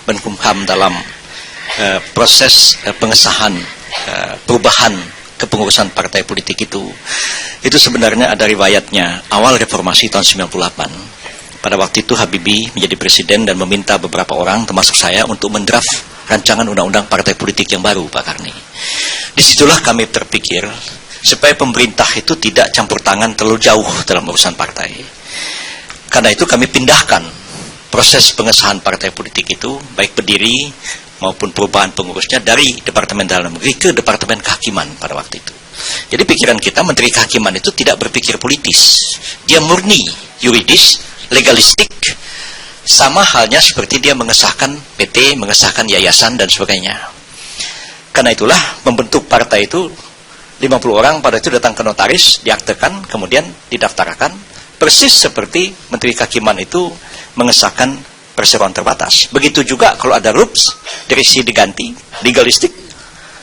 Menkumham dalam proses pengesahan perubahan kepengurusan partai politik itu sebenarnya ada riwayatnya. Awal reformasi tahun 98, pada waktu itu Habibie menjadi presiden dan meminta beberapa orang termasuk saya untuk mendraft rancangan undang-undang partai politik yang baru, Pak Karni. Disitulah kami terpikir supaya pemerintah itu tidak campur tangan terlalu jauh dalam urusan partai. Karena itu kami pindahkan proses pengesahan partai politik itu, baik berdiri maupun perubahan pengurusnya, dari Departemen Dalam Negeri ke Departemen Kehakiman pada waktu itu. Jadi pikiran kita, Menteri Kehakiman itu tidak berpikir politis. Dia murni yuridis, legalistik, sama halnya seperti dia mengesahkan PT, mengesahkan yayasan dan sebagainya. Karena itulah membentuk partai itu 50 orang pada itu datang ke notaris, diaktekan, kemudian didaftarkan, persis seperti Menteri Kehakiman itu mengesahkan perseroan terbatas. Begitu juga kalau ada RUPS, dirisi diganti, legalistik,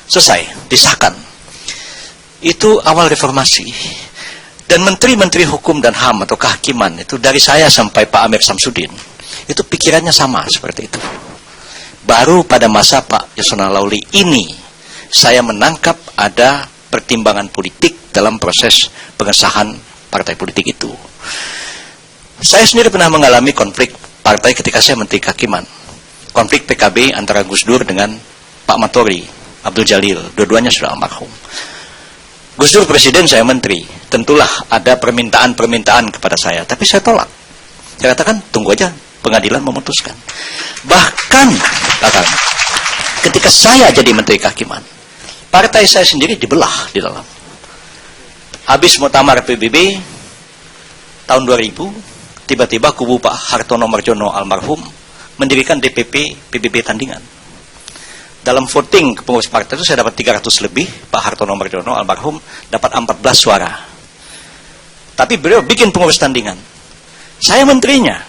selesai, disahkan. Itu awal reformasi. Dan menteri-menteri hukum dan HAM atau kehakiman itu, dari saya sampai Pak Amir Samsudin, itu pikirannya sama seperti itu. Baru pada masa Pak Yasona Lawli ini, saya menangkap ada pertimbangan politik dalam proses pengesahan partai politik itu. Saya sendiri pernah mengalami konflik partai ketika saya Menteri Kehakiman. Konflik PKB antara Gus Dur dengan Pak Matori, Abdul Jalil, dua-duanya sudah almarhum. Gus Dur presiden, saya menteri. Tentulah ada permintaan-permintaan kepada saya, tapi saya tolak. Saya katakan, tunggu aja pengadilan memutuskan. Bahkan ketika saya jadi Menteri Kehakiman, partai saya sendiri dibelah di dalam. Habis muktamar PBB tahun 2000, tiba-tiba kubu Pak Hartono Marjono almarhum mendirikan DPP PBB Tandingan. Dalam voting pengurus partai itu saya dapat 300 lebih, Pak Hartono Marjono almarhum dapat 14 suara. Tapi beliau bikin pengurus tandingan. Saya menterinya.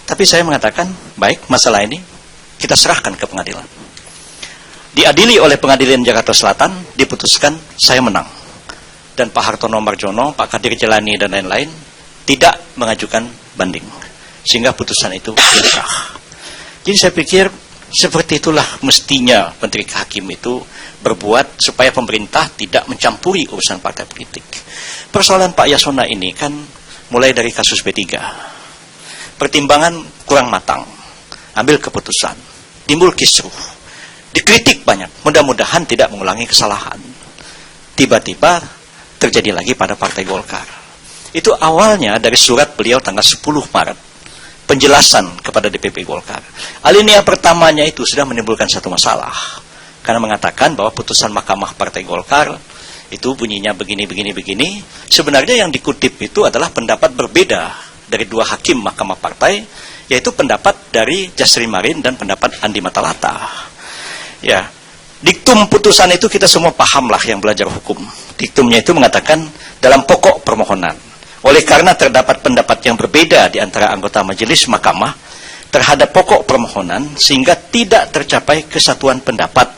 Tapi saya mengatakan, baik, masalah ini kita serahkan ke pengadilan. Diadili oleh pengadilan Jakarta Selatan, diputuskan saya menang. Dan Pak Hartono Marjono, Pak Kadir Jelani dan lain-lain tidak mengajukan banding. Sehingga putusan itu sah. Jadi saya pikir seperti itulah mestinya Menteri Hakim itu berbuat supaya pemerintah tidak mencampuri urusan partai politik. Persoalan Pak Yasona ini kan mulai dari kasus B3. Pertimbangan kurang matang, ambil keputusan, timbul kisruh, dikritik banyak, mudah-mudahan tidak mengulangi kesalahan. Tiba-tiba terjadi lagi pada Partai Golkar. Itu awalnya dari surat beliau tanggal 10 Maret, penjelasan kepada DPP Golkar. Alinea pertamanya itu sudah menimbulkan satu masalah, karena mengatakan bahwa putusan Mahkamah Partai Golkar itu bunyinya begini. Sebenarnya yang dikutip itu adalah pendapat berbeda dari dua hakim Mahkamah Partai, yaitu pendapat dari Jasri Marin dan pendapat Andi Matalata. Ya, diktum putusan itu kita semua pahamlah yang belajar hukum. Diktumnya itu mengatakan dalam pokok permohonan, oleh karena terdapat pendapat yang berbeda di antara anggota majelis mahkamah terhadap pokok permohonan, sehingga tidak tercapai kesatuan pendapat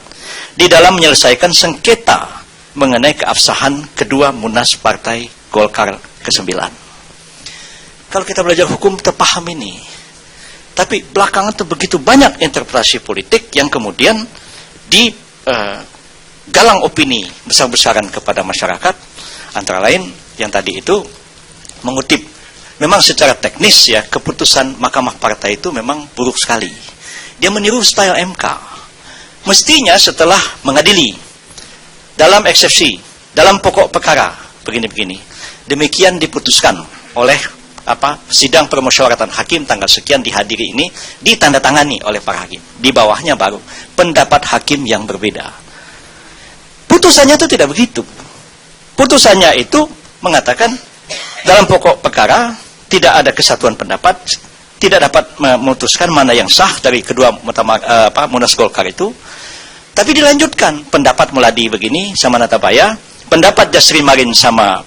di dalam menyelesaikan sengketa mengenai keabsahan kedua munas Partai Golkar ke-9. Kalau kita belajar hukum, kita paham ini. Tapi belakangan itu begitu banyak interpretasi politik yang kemudian galang opini besar-besaran kepada masyarakat, antara lain yang tadi itu mengutip, memang secara teknis ya, keputusan Mahkamah Partai itu memang buruk sekali. Dia meniru style MK. Mestinya setelah mengadili dalam eksepsi, dalam pokok perkara begini-begini, demikian diputuskan oleh sidang permusyawaratan hakim tanggal sekian dihadiri ini, ditandatangani oleh para hakim. Di bawahnya baru pendapat hakim yang berbeda. Putusannya itu tidak begitu. Putusannya itu mengatakan dalam pokok perkara tidak ada kesatuan pendapat, tidak dapat memutuskan mana yang sah dari kedua munas Golkar itu. Tapi dilanjutkan, pendapat Muladi begini sama Natabaya, pendapat Jasri Marin sama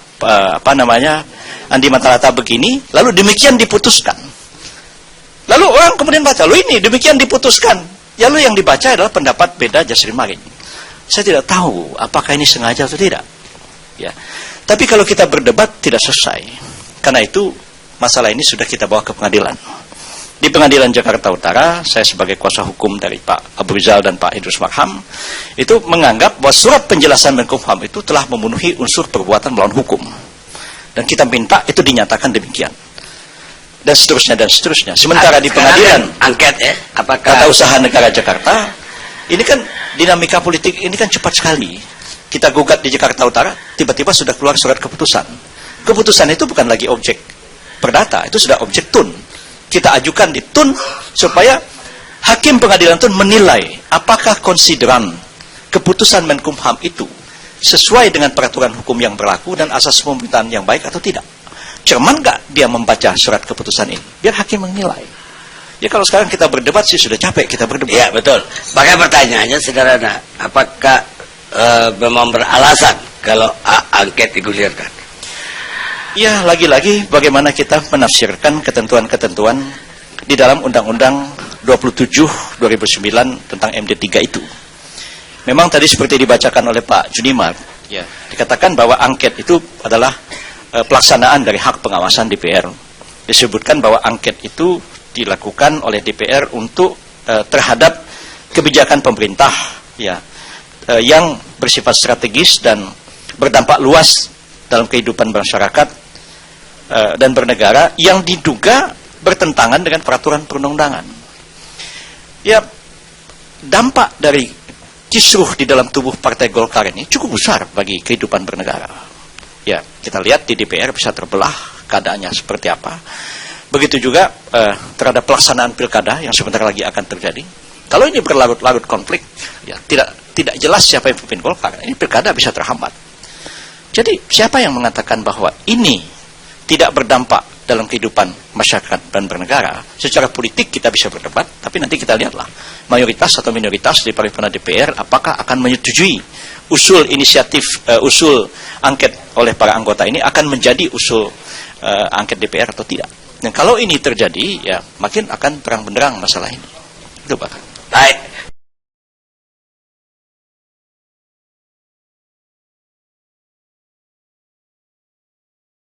Andi Matalata begini, lalu demikian diputuskan. Lalu orang kemudian baca, lo ini demikian diputuskan. Ya lo yang dibaca adalah pendapat beda Jasri Marin. Saya tidak tahu apakah ini sengaja atau tidak. Ya. Tapi kalau kita berdebat tidak selesai. Karena itu masalah ini sudah kita bawa ke pengadilan. di Pengadilan Jakarta Utara, saya sebagai kuasa hukum dari Pak Abu Rizal dan Pak Idrus Marham, itu menganggap bahwa surat penjelasan Menkumham itu telah memenuhi unsur perbuatan melawan hukum. Dan kita minta itu dinyatakan demikian. Dan seterusnya dan seterusnya. Sementara di pengadilan angket ya, apakah Tata Usaha Negara Jakarta, ini kan dinamika politik ini kan cepat sekali. Kita gugat di Jakarta Utara, tiba-tiba sudah keluar surat keputusan. Keputusan itu bukan lagi objek perdata, itu sudah objek tun. Kita ajukan di tun supaya hakim pengadilan tun menilai apakah konsideran keputusan Menkumham itu sesuai dengan peraturan hukum yang berlaku dan asas pemerintahan yang baik atau tidak. Cermat nggak dia membaca surat keputusan ini? Biar hakim menilai. Ya kalau sekarang kita berdebat sih sudah capek kita berdebat. Ya betul. Maka pertanyaannya sederhana, apakah memang beralasan kalau angket digulirkan? Ya lagi-lagi bagaimana kita menafsirkan ketentuan-ketentuan di dalam Undang-Undang 27 2009 tentang MD3 itu. Memang tadi seperti dibacakan oleh Pak Junimar, ya, dikatakan bahwa angket itu adalah pelaksanaan dari hak pengawasan DPR. Disebutkan bahwa angket itu dilakukan oleh DPR untuk terhadap kebijakan pemerintah, ya, yang bersifat strategis dan berdampak luas dalam kehidupan masyarakat dan bernegara yang diduga bertentangan dengan peraturan perundang-undangan. Ya, dampak dari kisruh di dalam tubuh Partai Golkar ini cukup besar bagi kehidupan bernegara. Ya, kita lihat di DPR bisa terbelah keadaannya seperti apa. Begitu juga terhadap pelaksanaan pilkada yang sebentar lagi akan terjadi. Kalau ini berlarut-larut konflik, ya tidak jelas siapa yang memimpin Golkar. Ini pilkada bisa terhambat. Jadi siapa yang mengatakan bahwa ini tidak berdampak dalam kehidupan masyarakat dan bernegara? Secara politik kita bisa berdebat, tapi nanti kita lihatlah mayoritas atau minoritas di paripurna DPR apakah akan menyetujui usul inisiatif, usul angket oleh para anggota ini akan menjadi usul angket DPR atau tidak. Dan kalau ini terjadi, ya makin akan terang benderang masalah ini. Itu Pak.